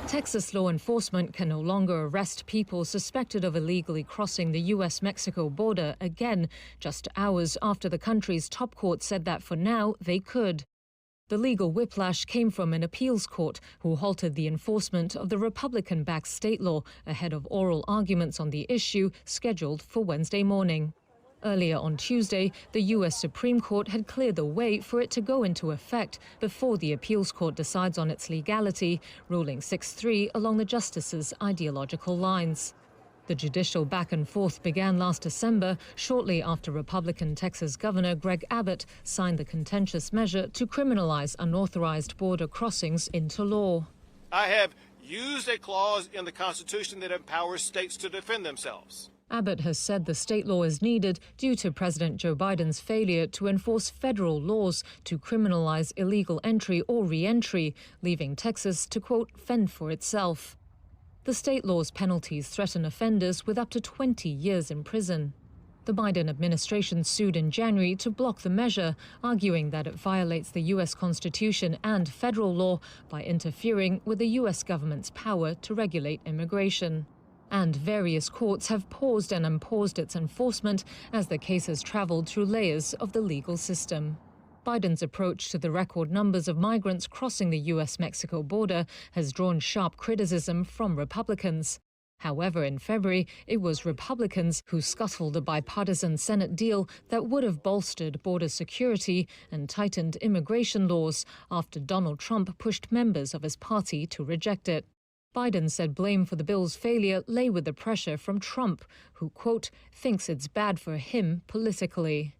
Texas law enforcement can no longer arrest people suspected of illegally crossing the U.S.-Mexico border again, just hours after the country's top court said that for now they could. The legal whiplash came from an appeals court who halted the enforcement of the Republican-backed state law ahead of oral arguments on the issue scheduled for Wednesday morning. Earlier on Tuesday, the U.S. Supreme Court had cleared the way for it to go into effect before the appeals court decides on its legality, ruling 6-3 along the justices' ideological lines. The judicial back and forth began last December, shortly after Republican Texas Governor Greg Abbott signed the contentious measure to criminalize unauthorized border crossings into law. I have used a clause in the Constitution that empowers states to defend themselves. Abbott has said the state law is needed due to President Joe Biden's failure to enforce federal laws to criminalize illegal entry or re-entry, leaving Texas to, quote, fend for itself. The state law's penalties threaten offenders with up to 20 years in prison. The Biden administration sued in January to block the measure, arguing that it violates the U.S. Constitution and federal law by interfering with the U.S. government's power to regulate immigration. And various courts have paused and unpaused its enforcement as the case has traveled through layers of the legal system. Biden's approach to the record numbers of migrants crossing the U.S.-Mexico border has drawn sharp criticism from Republicans. However, in February, it was Republicans who scuttled a bipartisan Senate deal that would have bolstered border security and tightened immigration laws after Donald Trump pushed members of his party to reject it. Biden said blame for the bill's failure lay with the pressure from Trump, who, quote, thinks it's bad for him politically.